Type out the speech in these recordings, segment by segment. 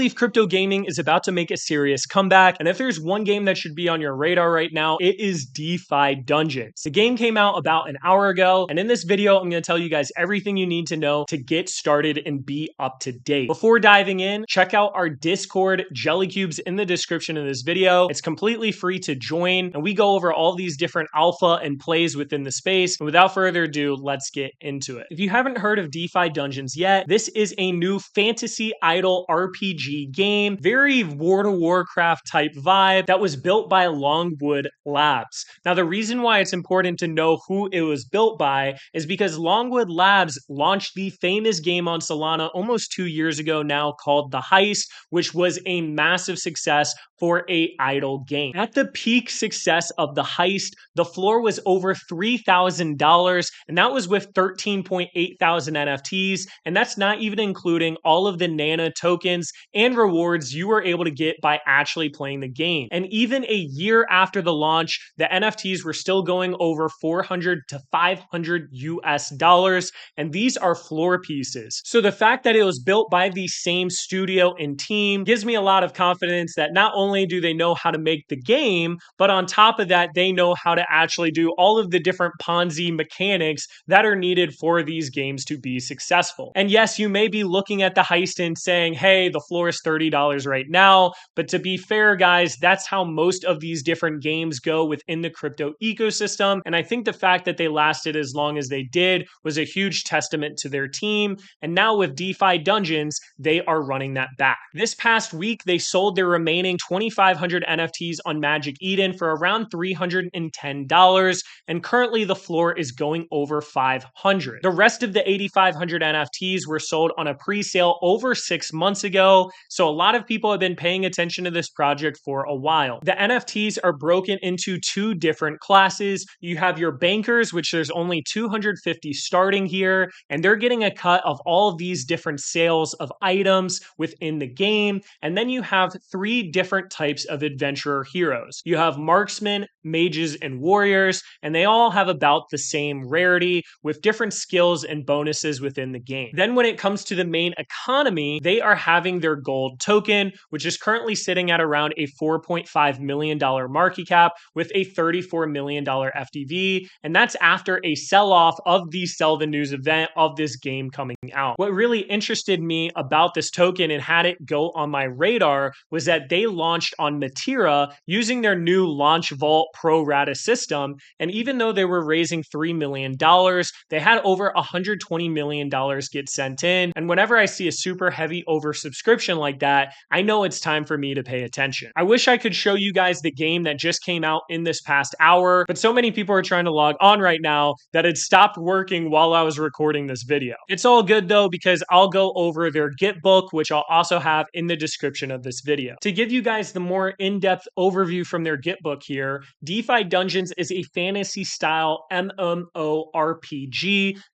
believe crypto gaming is about to make a serious comeback, and if there's one game that should be on your radar right now, it is DeFi Dungeons. The game came out about an hour ago, and in this video, I'm going to tell you guys everything you need to know to get started and be up to date. Before diving in, check out our Discord Jelly Cubes in the description of this video. It's completely free to join, and we go over all these different alpha and plays within the space. And without further ado, let's get into it. If you haven't heard of DeFi Dungeons yet, this is a new fantasy idle RPG game, very World of Warcraft type vibe that was built by Longwood Labs. Now, the reason why it's important to know who it was built by is because Longwood Labs launched the famous game on Solana almost 2 years ago now called The Heist, which was a massive success for a idle game. At the peak success of The Heist, the floor was over $3,000, and that was with 13.8 thousand NFTs, and that's not even including all of the Nana tokens and rewards you were able to get by actually playing the game. And even a year after the launch, the NFTs were still going over 400 to 500 US dollars, and these are floor pieces. So the fact that it was built by the same studio and team gives me a lot of confidence that not only do they know how to make the game, but on top of that, they know how to actually do all of the different Ponzi mechanics that are needed for these games to be successful. And yes, you may be looking at the Heist and saying, hey, the floor is $30 right now. But to be fair, guys, that's how most of these different games go within the crypto ecosystem. And I think the fact that they lasted as long as they did was a huge testament to their team. And now with DeFi Dungeons, they are running that back. This past week, they sold their remaining 2,500 NFTs on Magic Eden for around $310. And currently the floor is going over 500. The rest of the 8,500 NFTs were sold on a pre-sale over 6 months ago. So a lot of people have been paying attention to this project for a while. The NFTs are broken into two different classes. You have your bankers, which there's only 250 starting here, and they're getting a cut of all of these different sales of items within the game. And then you have three different types of adventurer heroes. You have marksmen, mages, and warriors, and they all have about the same rarity with different skills and bonuses within the game. Then when it comes to the main economy, they are having their gold token, which is currently sitting at around a $4.5 million market cap with a $34 million FDV. And that's after a sell-off of the Sell the News event of this game coming out. What really interested me about this token and had it go on my radar was that they launched on Matera using their new Launch Vault Pro Rata system. And even though they were raising $3 million, they had over $120 million get sent in. And whenever I see a super heavy oversubscription like that, I know it's time for me to pay attention. I wish I could show you guys the game that just came out in this past hour, but so many people are trying to log on right now that it stopped working while I was recording this video. It's all good though, because I'll go over their Git book, which I'll also have in the description of this video. To give you guys the more in-depth overview from their Git book here, DeFi Dungeons is a fantasy style MMORPG,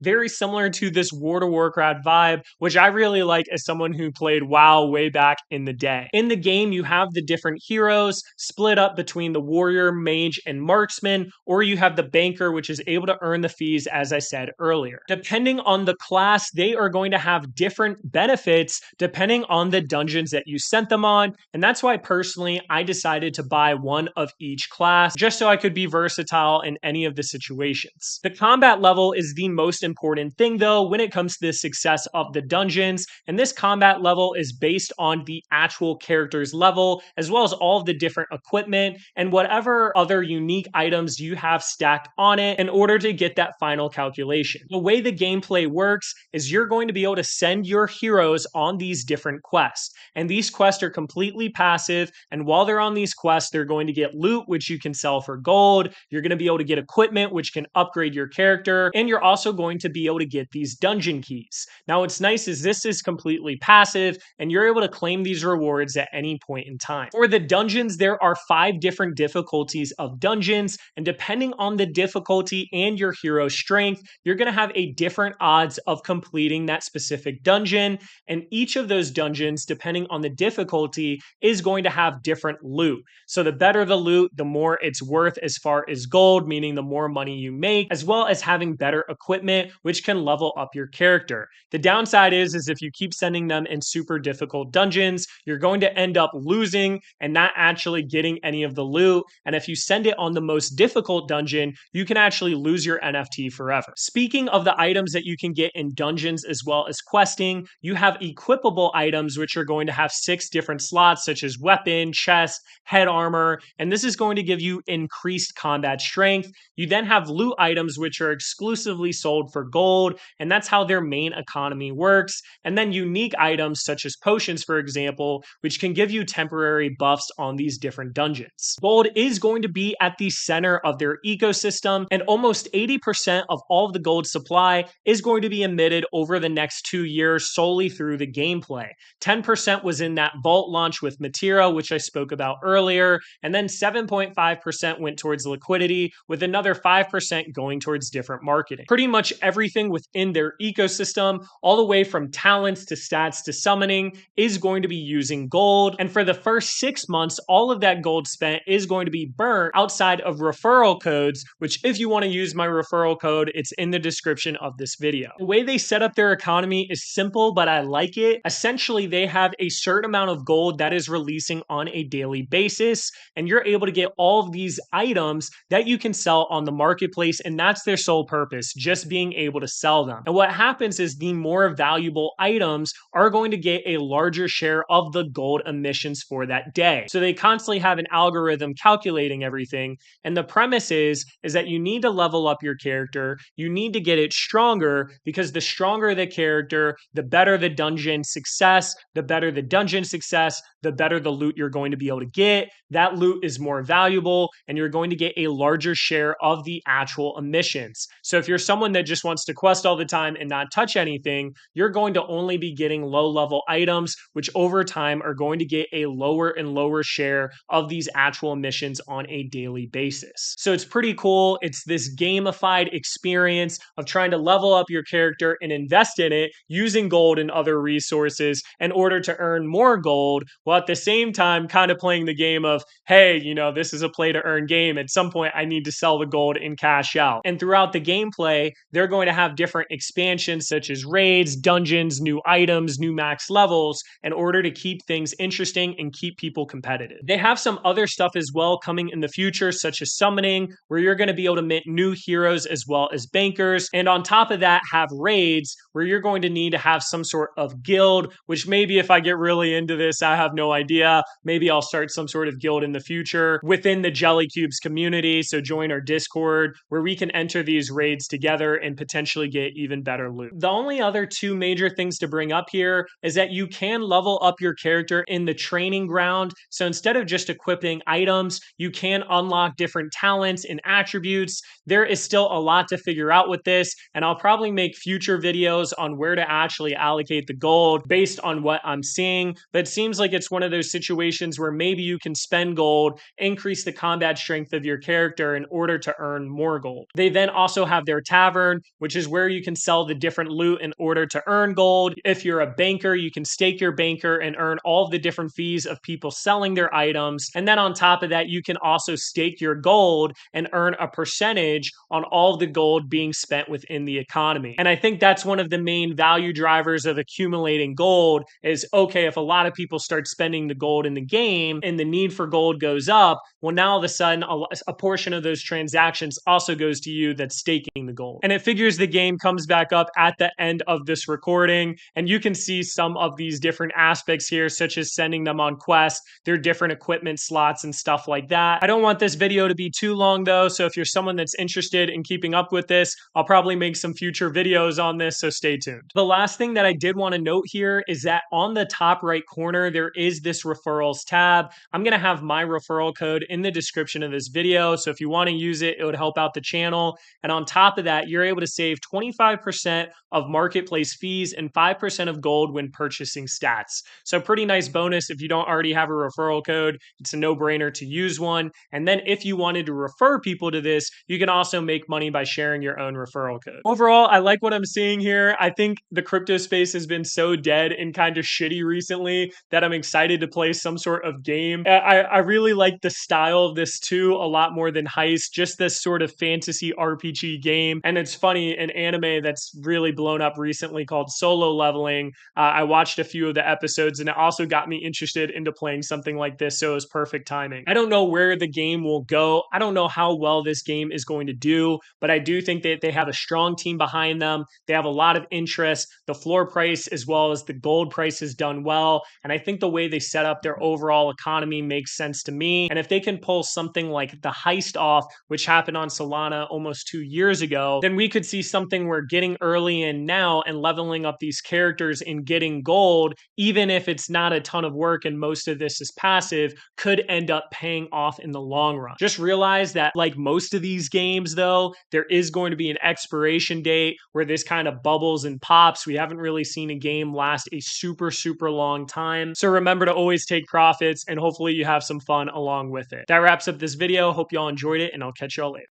very similar to this World of Warcraft vibe, which I really like as someone who played WoW way back in the day. In the game, you have the different heroes split up between the warrior, mage, and marksman, or you have the banker, which is able to earn the fees, as I said earlier. Depending on the class, they are going to have different benefits depending on the dungeons that you sent them on, and that's why personally I decided to buy one of each class just so I could be versatile in any of the situations. The combat level is the most important thing though when it comes to the success of the dungeons, and this combat level is based on the actual character's level as well as all of the different equipment and whatever other unique items you have stacked on it in order to get that final calculation. The way the gameplay works is you're going to be able to send your heroes on these different quests, and these quests are completely passive, and while they're on these quests they're going to get loot which you can sell for gold, you're going to be able to get equipment which can upgrade your character, and you're also going to be able to get these dungeon keys. Now what's nice is this is completely passive and you're able to claim these rewards at any point in time. For the dungeons, there are 5 different difficulties of dungeons, and depending on the difficulty and your hero strength, you're going to have a different odds of completing that specific dungeon, and each of those dungeons, depending on the difficulty, is going to have different loot. So the better the loot, the more it's worth as far as gold, meaning the more money you make, as well as having better equipment, which can level up your character. The downside is if you keep sending them in super difficult difficult dungeons, you're going to end up losing and not actually getting any of the loot. And if you send it on the most difficult dungeon, you can actually lose your NFT forever. Speaking of the items that you can get in dungeons as well as questing, you have equipable items, which are going to have 6 different slots, such as weapon, chest, head armor, and this is going to give you increased combat strength. You then have loot items, which are exclusively sold for gold, and that's how their main economy works. And then unique items, such as potions, for example, which can give you temporary buffs on these different dungeons. Gold is going to be at the center of their ecosystem, and almost 80% of all of the gold supply is going to be emitted over the next 2 years solely through the gameplay. 10% was in that vault launch with Matera, which I spoke about earlier, and then 7.5% went towards liquidity, with another 5% going towards different marketing. Pretty much everything within their ecosystem, all the way from talents to stats to summoning, is going to be using gold. And for the first 6 months, all of that gold spent is going to be burnt outside of referral codes, which if you want to use my referral code, it's in the description of this video. The way they set up their economy is simple, but I like it. Essentially, they have a certain amount of gold that is releasing on a daily basis, and you're able to get all of these items that you can sell on the marketplace, and that's their sole purpose, just being able to sell them. And what happens is the more valuable items are going to get a larger share of the gold emissions for that day. So they constantly have an algorithm calculating everything, and the premise is that you need to level up your character, you need to get it stronger, because the stronger the character, the better the dungeon success, the better the dungeon success, the better the loot you're going to be able to get. That loot is more valuable, and you're going to get a larger share of the actual emissions. So if you're someone that just wants to quest all the time and not touch anything, you're going to only be getting low level items, which over time are going to get a lower and lower share of these actual emissions on a daily basis. So it's pretty cool. It's this gamified experience of trying to level up your character and invest in it using gold and other resources in order to earn more gold, while at the same time kind of playing the game of, hey, this is a play to earn game. At some point, I need to sell the gold and cash out. And throughout the gameplay, they're going to have different expansions such as raids, dungeons, new items, new max levels in order to keep things interesting and keep people competitive. They have some other stuff as well coming in the future, such as summoning, where you're going to be able to mint new heroes as well as bankers. And on top of that, have raids, where you're going to need to have some sort of guild, which maybe if I get really into this, I have no idea. Maybe I'll start some sort of guild in the future within the Jelly Cubes community. So join our Discord where we can enter these raids together and potentially get even better loot. The only other 2 major things to bring up here is that you can level up your character in the training ground. So instead of just equipping items, you can unlock different talents and attributes. There is still a lot to figure out with this, and I'll probably make future videos on where to actually allocate the gold based on what I'm seeing. But it seems like it's one of those situations where maybe you can spend gold, increase the combat strength of your character in order to earn more gold. They then also have their tavern, which is where you can sell the different loot in order to earn gold. If you're a banker, you can stake your banker and earn all of the different fees of people selling their items. And then on top of that, you can also stake your gold and earn a percentage on all of the gold being spent within the economy. And I think that's one of the main value drivers of accumulating gold is, okay, if a lot of people start spending the gold in the game and the need for gold goes up, well, now all of a sudden, a portion of those transactions also goes to you that's staking the gold. And it figures the game comes back up at the end of this recording, and you can see some of these different aspects here, such as sending them on quests, their different equipment slots and stuff like that. I don't want this video to be too long though, so if you're someone that's interested in keeping up with this, I'll probably make some future videos on this, so stay tuned. The last thing that I did want to note here is that on the top right corner, there is this referrals tab. I'm going to have my referral code in the description of this video, so if you want to use it, it would help out the channel. And on top of that, you're able to save 25% of marketplace fees and 5% of gold when purchasing stats. So pretty nice bonus if you don't already have a referral code. It's a no-brainer to use one. And then if you wanted to refer people to this, you can also make money by sharing your own referral code. Overall, I like what I'm seeing here. I think the crypto space has been so dead and kind of shitty recently that I'm excited to play some sort of game. I really like the style of this too, a lot more than Heist, just this sort of fantasy RPG game. And it's funny, an anime that's really blown up recently called Solo Leveling. I watched a few few of the episodes, and it also got me interested into playing something like this, so it was perfect timing. I don't know where the game will go. I don't know how well this game is going to do, but I do think that they have a strong team behind them. They have a lot of interest. The floor price as well as the gold price has done well, and I think the way they set up their overall economy makes sense to me. And if they can pull something like the heist off, which happened on Solana almost 2 years ago, then we could see something where getting early in now and leveling up these characters and getting gold, even if it's not a ton of work and most of this is passive, could end up paying off in the long run. Just realize that, like most of these games though, there is going to be an expiration date where this kind of bubbles and pops. We haven't really seen a game last a super long time. So remember to always take profits, and hopefully you have some fun along with it. That wraps up this video. Hope y'all enjoyed it, and I'll catch y'all later.